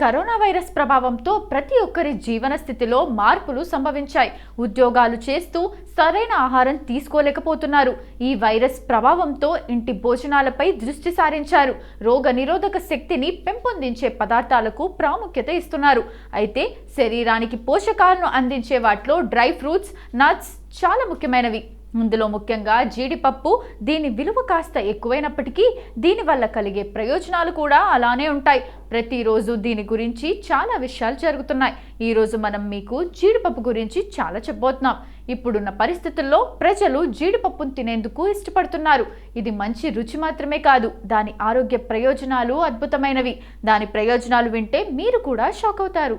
Corona virus ప్రభావంతో ప్రతి ఒక్కరి జీవన స్థితిలో మార్పులు సంభవించాయి. ఉద్యోగాలు చేస్తూ సరైన ఆహారం తీసుకోలేకపోతున్నారు. ఈ వైరస్ ప్రభావంతో ఇంటి భోజనాలపై దృష్టి సారించారు. రోగ నిరోధక శక్తిని పెంపొందించే పదార్థాలకు ప్రాముఖ్యత ఇస్తున్నారు. అయితే శరీరానికి పోషకాలను అందించే వాటిలో డ్రై ఫ్రూట్స్, నట్స్ చాలా ముఖ్యమైనవి. ఇందులో ముఖ్యంగా జీడిపప్పు. దీని విలువ కాస్త ఎక్కువైనప్పటికీ దీనివల్ల కలిగే ప్రయోజనాలు కూడా అలానే ఉంటాయి. ప్రతిరోజు దీని గురించి చాలా విషయాలు జరుగుతున్నాయి. ఈరోజు మనం మీకు జీడిపప్పు గురించి చాలా చెప్పబోతున్నాం. ఇప్పుడున్న పరిస్థితుల్లో ప్రజలు జీడిపప్పును తినేందుకు ఇష్టపడుతున్నారు. ఇది మంచి రుచి మాత్రమే కాదు, దాని ఆరోగ్య ప్రయోజనాలు అద్భుతమైనవి. దాని ప్రయోజనాలు వింటే మీరు కూడా షాక్ అవుతారు.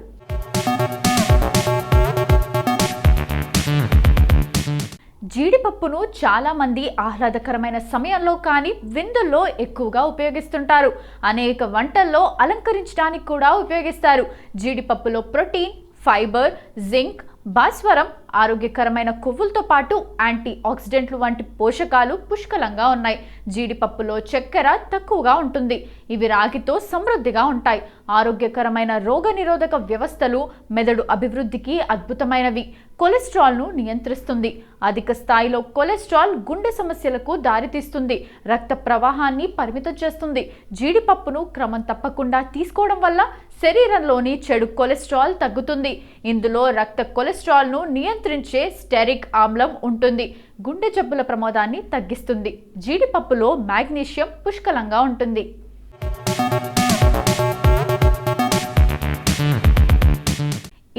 జీడిపప్పును చాలా మంది ఆహ్లాదకరమైన సమయంలో కానీ విందుల్లో ఎక్కువగా ఉపయోగిస్తుంటారు. అనేక వంటల్లో అలంకరించడానికి కూడా ఉపయోగిస్తారు. జీడిపప్పులో ప్రోటీన్, ఫైబర్, జింక్, భాస్వరం, ఆరోగ్యకరమైన కొవ్వులతో పాటు యాంటీ ఆక్సిడెంట్లు వంటి పోషకాలు పుష్కలంగా ఉన్నాయి. జీడిపప్పులో చక్కెర తక్కువగా ఉంటుంది. ఇవి రాగితో సమృద్ధిగా ఉంటాయి. ఆరోగ్యకరమైన రోగనిరోధక వ్యవస్థలు, మెదడు అభివృద్ధికి అద్భుతమైనవి. కొలెస్ట్రాల్ను నియంత్రిస్తుంది. అధిక స్థాయిలో కొలెస్ట్రాల్ గుండె సమస్యలకు దారితీస్తుంది. రక్త ప్రవాహాన్ని పరిమితం చేస్తుంది. జీడిపప్పును క్రమం తప్పకుండా తీసుకోవడం వల్ల శరీరంలోని చెడు కొలెస్ట్రాల్ తగ్గుతుంది. ఇందులో రక్త కొలెస్ట్రాల్ను నియంత్రించే స్టెరిక్ ఆమ్లం ఉంటుంది. గుండె జబ్బుల ప్రమాదాన్ని తగ్గిస్తుంది. జీడిపప్పులో మాగ్నీషియం పుష్కలంగా ఉంటుంది.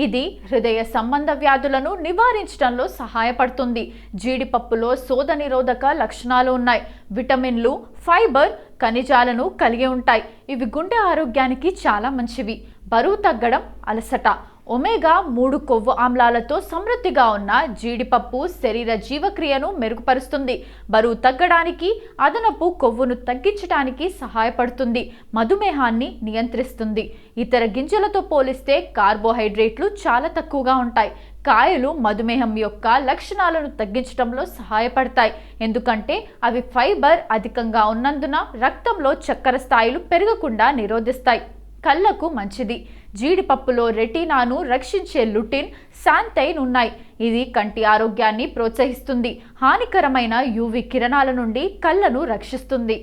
ఇది హృదయ సంబంధ వ్యాధులను నివారించడంలో సహాయపడుతుంది. జీడిపప్పులో శోధ నిరోధక లక్షణాలు ఉన్నాయి. విటమిన్లు, ఫైబర్, ఖనిజాలను కలిగి ఉంటాయి. ఇవి గుండె ఆరోగ్యానికి చాలా మంచివి. బరువు తగ్గడం, అలసట. ఒమేగా 3 కొవ్వు ఆమ్లాలతో సమృద్ధిగా ఉన్న జీడిపప్పు శరీర జీవక్రియను మెరుగుపరుస్తుంది. బరువు తగ్గడానికి, అదనపు కొవ్వును తగ్గించడానికి సహాయపడుతుంది. మధుమేహాన్ని నియంత్రిస్తుంది. ఇతర గింజలతో పోలిస్తే కార్బోహైడ్రేట్లు చాలా తక్కువగా ఉంటాయి. కాయలు మధుమేహం యొక్క లక్షణాలను తగ్గించడంలో సహాయపడతాయి. ఎందుకంటే అవి ఫైబర్ అధికంగా ఉన్నందున రక్తంలో చక్కెర స్థాయిలు పెరగకుండా నిరోధిస్తాయి. కళ్ళకు మంచిది. జీడిపప్పులో రెటీనాను రక్షించే లుటిన్, శాంతైన్ ఉన్నాయి. ఇది కంటి ఆరోగ్యాన్ని ప్రోత్సహిస్తుంది. హానికరమైన యూవీ కిరణాల నుండి కళ్ళను రక్షిస్తుంది.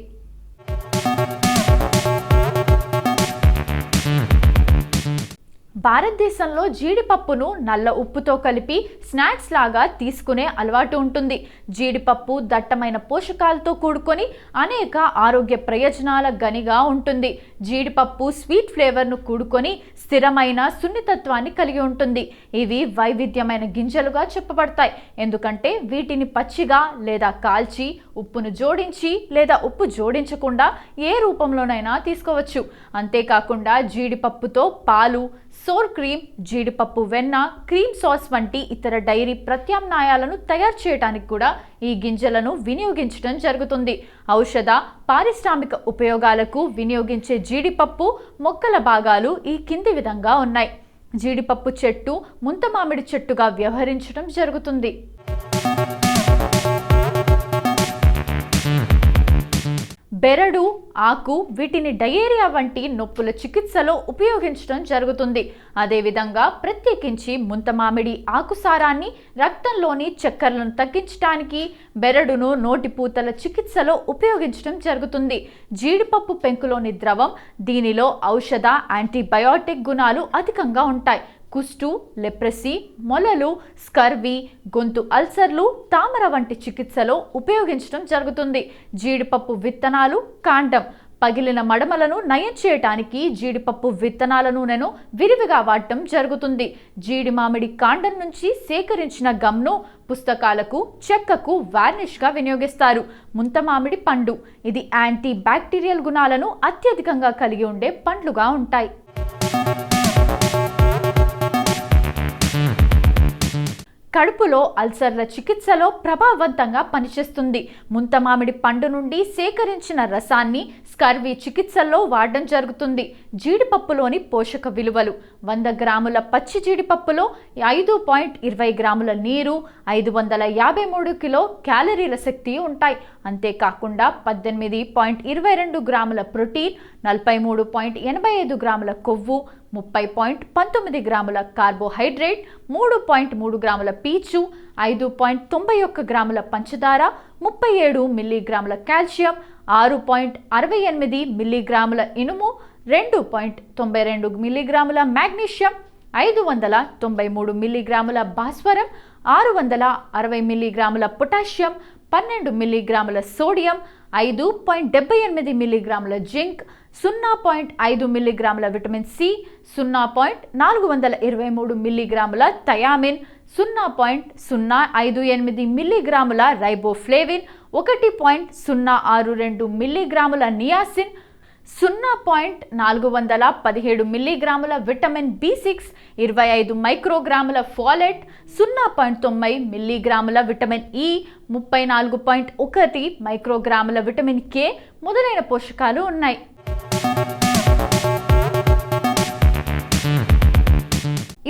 భారతదేశంలో జీడిపప్పును నల్ల ఉప్పుతో కలిపి స్నాక్స్ లాగా తీసుకునే అలవాటు ఉంటుంది. జీడిపప్పు దట్టమైన పోషకాలతో కూడుకొని అనేక ఆరోగ్య ప్రయోజనాల గనిగా ఉంటుంది. జీడిపప్పు స్వీట్ ఫ్లేవర్ను కూడుకొని స్థిరమైన సున్నితత్వాన్ని కలిగి ఉంటుంది. ఇవి వైవిధ్యమైన గింజలుగా చెప్పబడతాయి. ఎందుకంటే వీటిని పచ్చిగా లేదా కాల్చి, ఉప్పును జోడించి లేదా ఉప్పు జోడించకుండా ఏ రూపంలోనైనా తీసుకోవచ్చు. అంతేకాకుండా జీడిపప్పుతో పాలు, సోర్ క్రీమ్, జీడిపప్పు వెన్న, క్రీమ్ సాస్ వంటి ఇతర డైరీ ప్రత్యామ్నాయాలను తయారు చేయడానికి కూడా ఈ గింజలను వినియోగించడం జరుగుతుంది. ఔషధ, పారిశ్రామిక ఉపయోగాలకు వినియోగించే జీడిపప్పు మొక్కల భాగాలు ఈ కింది విధంగా ఉన్నాయి. జీడిపప్పు చెట్టు ముంత మామిడి చెట్టుగా వ్యవహరించడం జరుగుతుంది. బెరడు, ఆకు వీటిని డయేరియా వంటి నొప్పుల చికిత్సలో ఉపయోగించడం జరుగుతుంది. అదేవిధంగా ప్రత్యేకించి ముంతమామిడి ఆకు సారాన్ని రక్తంలోని చక్కెరలను తగ్గించడానికి, బెరడును నోటిపూతల చికిత్సలో ఉపయోగించడం జరుగుతుంది. జీడిపప్పు పెంకులోని ద్రవం, దీనిలో ఔషధ, యాంటీబయాటిక్ గుణాలు అధికంగా ఉంటాయి. కుష్టు, లెప్రసీ, మొలలు, స్కర్వీ, గొంతు అల్సర్లు, తామర వంటి చికిత్సలో ఉపయోగించడం జరుగుతుంది. జీడిపప్పు విత్తనాలు, కాండం, పగిలిన మడమలను నయం చేయటానికి జీడిపప్పు విత్తనాల నూనెను విరివిగా వాడటం జరుగుతుంది. జీడి మామిడి కాండం నుంచి సేకరించిన గమ్ను పుస్తకాలకు, చెక్కకు వార్నిష్గా వినియోగిస్తారు. ముంత మామిడి పండు, ఇది యాంటీ బ్యాక్టీరియల్ గుణాలను అత్యధికంగా కలిగి ఉండే పండ్లుగా ఉంటాయి. కడుపులో అల్సర్ల చికిత్సలో ప్రభావవంతంగా పనిచేస్తుంది. ముంతమామిడి పండు నుండి సేకరించిన రసాన్ని స్కర్వీ చికిత్సల్లో వాడడం జరుగుతుంది. జీడిపప్పులోని పోషక విలువలు: 100 గ్రాముల పచ్చి జీడిపప్పులో 5.20 గ్రాముల నీరు, 553 కిలో క్యాలరీల శక్తి ఉంటాయి. అంతేకాకుండా 18.22 గ్రాముల ప్రోటీన్, 43.85 గ్రాముల కొవ్వు, 30.19 గ్రాముల కార్బోహైడ్రేట్, 3.3 గ్రాముల పీచు, 5.91 గ్రాముల పంచదార, 37 మిల్లీగ్రాముల కాల్షియం, 6.68 మిల్లీగ్రాముల ఇనుము, 2.92 మిల్లీగ్రాముల మాగ్నీషియం, 593 మిల్లీగ్రాముల భాస్వరం, 660 మిల్లీగ్రాముల పొటాషియం, 12 మిల్లీగ్రాముల సోడియం, 5.78 మిల్లీగ్రాముల జింక్, 0.5 మిల్లీగ్రాముల విటమిన్ సి, 0.423 మిల్లీగ్రాముల థయామిన్, 0.058 మిల్లీగ్రాముల రైబోఫ్లేవిన్, 1.062 మిల్లీగ్రాముల నియాసిన్, 0.417 మిల్లీగ్రాముల విటమిన్ బి6, 25 మైక్రోగ్రాముల ఫాలెట్, 0.90 మిల్లీగ్రాముల విటమిన్ ఇ, 34.1 మైక్రోగ్రాముల విటమిన్ కే మొదలైన పోషకాలు ఉన్నాయి.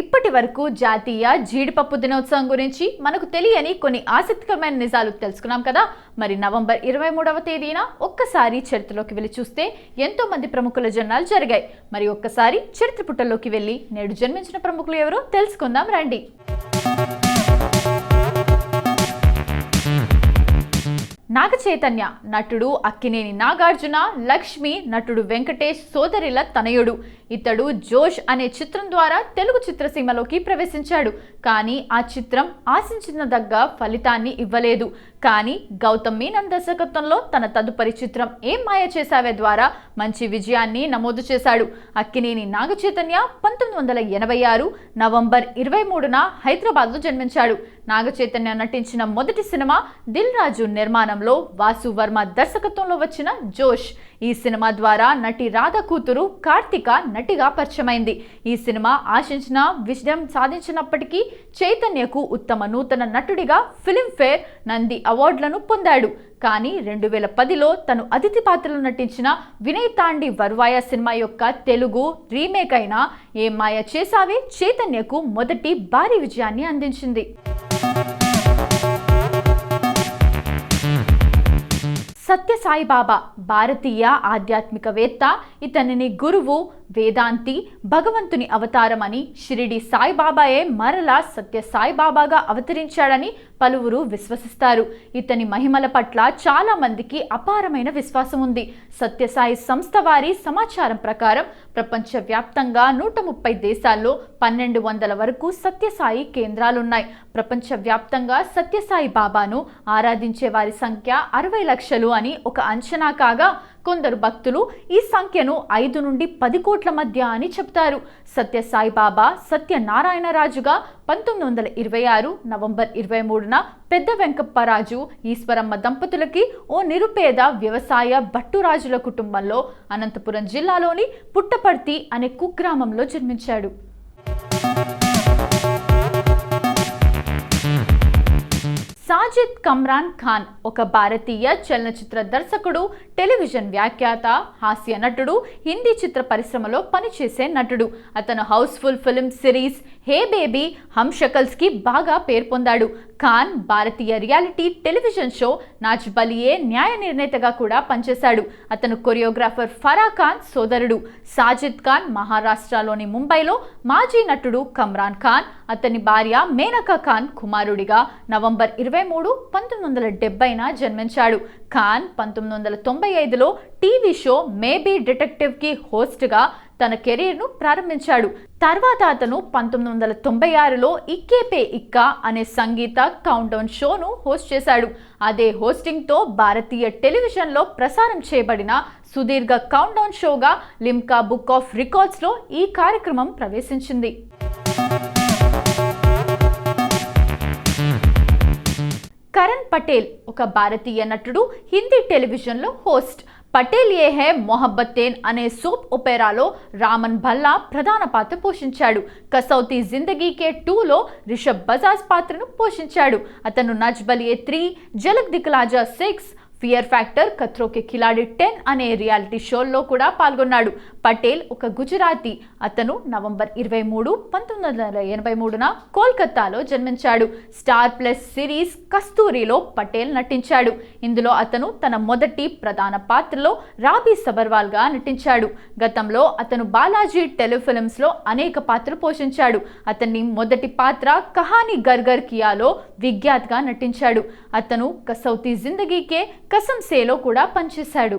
ఇప్పటి వరకు జాతీయ జీడిపప్పు దినోత్సవం గురించి మనకు తెలియని కొన్ని ఆసక్తికరమైన నిజాలు తెలుసుకున్నాం కదా. మరి నవంబర్ 23వ తేదీన ఒక్కసారి చరిత్రలోకి వెళ్ళి చూస్తే ఎంతో మంది ప్రముఖుల జన్మాలు జరిగాయి. మరి ఒక్కసారి చరిత్ర పుటల్లోకి వెళ్ళి నేడు జన్మించిన ప్రముఖులు ఎవరో తెలుసుకుందాం రండి. నాగ చైతన్య నటుడు అక్కినేని నాగార్జున, లక్ష్మి నటుడు వెంకటేష్ సోదరిల తనయుడు. ఇతడు జోష్ అనే చిత్రం ద్వారా తెలుగు చిత్రసీమలోకి ప్రవేశించాడు. కానీ ఆ చిత్రం ఆశించిన దగ్గ ఫలితాన్ని ఇవ్వలేదు. కానీ గౌతమ్ మీనన్ దర్శకత్వంలో తన తదుపరి చిత్రం ఏం మాయ చేసావే ద్వారా మంచి విజయాన్ని నమోదు చేశాడు. అక్కినేని నాగ చైతన్య 1986 నవంబర్ 23న హైదరాబాద్లో జన్మించాడు. నాగ చైతన్య నటించిన మొదటి సినిమా దిల్ రాజు నిర్మాణంలో వాసు వర్మ దర్శకత్వంలో వచ్చిన జోష్. ఈ సినిమా ద్వారా నటి రాధ కూతురు కార్తిక నటిగా పరిచయమైంది. ఈ సినిమా ఆశించిన విజయం సాధించినప్పటికీ చైతన్యకు ఉత్తమ నూతన నటుడిగా ఫిల్మ్ఫేర్, నంది అవార్డులను పొందాడు. కానీ 2010లో తను అతిథి పాత్రలో నటించిన వినయ్ తాండి వరువాయ సినిమా యొక్క తెలుగు రీమేక్ అయిన ఏ మాయ చేసావే చైతన్యకు మొదటి భారీ విజయాన్ని అందించింది. సత్య సాయిబాబా భారతీయ ఆధ్యాత్మికవేత్త. ఇతనిని గురువు, వేదాంతి, భగవంతుని అవతారం అని, షిరిడి సాయిబాబాయే మరలా సత్య సాయిబాబాగా అవతరించాడని పలువురు విశ్వసిస్తారు. ఇతని మహిమల పట్ల చాలా మందికి అపారమైన విశ్వాసం ఉంది. సత్యసాయి సంస్థ వారి సమాచారం ప్రకారం ప్రపంచవ్యాప్తంగా 130 దేశాల్లో 1200 వరకు సత్యసాయి కేంద్రాలున్నాయి. ప్రపంచవ్యాప్తంగా సత్యసాయి బాబాను ఆరాధించే వారి సంఖ్య 60 లక్షలు అని ఒక అంచనా కాగా, కొందరు భక్తులు ఈ సంఖ్యను 5 నుండి 10 కోట్ల మధ్య అని చెప్తారు. సత్యసాయి బాబా సత్యనారాయణ రాజుగా 1926 నవంబర్ 23న పెద్ద వెంకప్పరాజు, ఈశ్వరమ్మ దంపతులకి ఓ నిరుపేద వ్యవసాయ భట్టురాజుల కుటుంబంలో అనంతపురం జిల్లాలోని పుట్టపర్తి అనే కుగ్రామంలో జన్మించాడు. సాజిద్ కమ్రాన్ ఖాన్ ఒక భారతీయ చలనచిత్ర దర్శకుడు, టెలివిజన్ వ్యాఖ్యాత, హాస్య నటుడు, హిందీ చిత్ర పరిశ్రమలో పనిచేసే నటుడు. అతను Housefull film series hey baby, Humshakals కి బాగా పేరు పొందాడు. ఖాన్ భారతీయ reality television show Nach Baliye న్యాయ నిర్ణేతగా కూడా పనిచేశాడు. అతను కొరియోగ్రాఫర్ ఫరా ఖాన్ సోదరుడు. సాజిద్ ఖాన్ మహారాష్ట్రలోని ముంబైలో మాజీ నటుడు కమ్రాన్ ఖాన్, అతని భార్య మేనకా ఖాన్ కుమారుడిగా నవంబర్ 23, 1970న జన్మించాడు. ఖాన్ 1995లో టీవీ షో మేబీ డిటెక్టివ్ కి హోస్ట్గా తన కెరీర్ను ప్రారంభించాడు. తర్వాత అతను 1996లో ఇక్కే పే ఇక్కా అనే సంగీత కౌంట్డౌన్ షోను హోస్ట్ చేశాడు. అదే హోస్టింగ్తో భారతీయ టెలివిజన్లో ప్రసారం చేయబడిన సుదీర్ఘ కౌంట్డౌన్ షోగా లిమ్కా బుక్ ఆఫ్ రికార్డ్స్లో ఈ కార్యక్రమం ప్రవేశించింది. కరణ్ పటేల్ ఒక భారతీయ నటుడు, హిందీ టెలివిజన్లో హోస్ట్. పటేల్ ఏ హై మొహబ్బతేన్ అనే సోప్ ఒపెరాలో రామన్ భల్లా ప్రధాన పాత్ర పోషించాడు. కసౌతీ జిందగీ కే 2లో రిషబ్ బజాజ్ పాత్రను పోషించాడు. అతను నచ్ బలియే 3, జలక్ దిక్లాజా 6, ఫియర్ ఫ్యాక్టర్, ఖత్రోకే ఖిలాడి 10 అనే రియాలిటీ షోల్లో కూడా పాల్గొన్నాడు. పటేల్ ఒక గుజరాతీ. అతను నవంబర్ 23, 1983న కోల్కతాలో జన్మించాడు. స్టార్ ప్లస్ సిరీస్ కస్తూరిలో పటేల్ నటించాడు. ఇందులో అతను తన మొదటి ప్రధాన పాత్రలో రాబీ సబర్వాల్గా నటించాడు. గతంలో అతను బాలాజీ టెలిఫిల్మ్స్ లో అనేక పాత్రలు పోషించాడు. అతని మొదటి పాత్ర కహానీ గర్గర్ కియాలో విఖ్యాత్గా నటించాడు. అతను కసౌతీ జిందగీకే కసం సేలో కూడా పనిచేశాడు.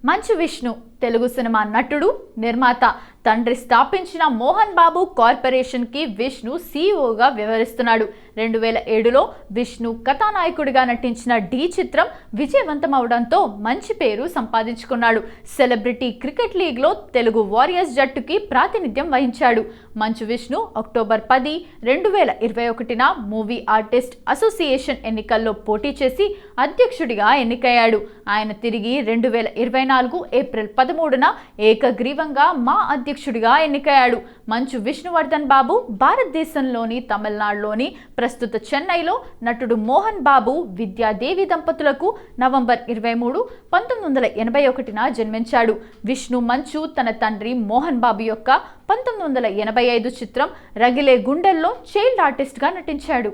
మంచు విష్ణు తెలుగు సినిమా నటుడు, నిర్మాత. తండ్రి స్థాపించిన మోహన్ బాబు కార్పొరేషన్ కి విష్ణు సీఈఓగా వ్యవహరిస్తున్నాడు. 2007లో విష్ణు కథానాయకుడిగా నటించిన డి చిత్రం విజయవంతమవడంతో మంచి పేరు సంపాదించుకున్నాడు. సెలబ్రిటీ క్రికెట్ లీగ్లో తెలుగు వారియర్స్ జట్టుకి ప్రాతినిధ్యం వహించాడు. మంచు విష్ణు అక్టోబర్ 10, 2021న మూవీ ఆర్టిస్ట్ అసోసియేషన్ ఎన్నికల్లో పోటీ చేసి అధ్యక్షుడిగా ఎన్నికయ్యాడు. ఆయన తిరిగి 2024 ఏప్రిల్ 13న ఏకగ్రీవంగా మా అధ్యక్షుడిగా ఎన్నికయ్యాడు. మంచు విష్ణువర్ధన్ బాబు భారతదేశంలోని తమిళనాడులోని ప్రస్తుత చెన్నైలో నటుడు మోహన్ బాబు, విద్యాదేవి దంపతులకు నవంబర్ 23, 1981న జన్మించాడు. విష్ణు మంచు తన తండ్రి మోహన్ బాబు యొక్క 1985 చిత్రం రగిలే గుండెల్లో చైల్డ్ ఆర్టిస్ట్గా నటించాడు.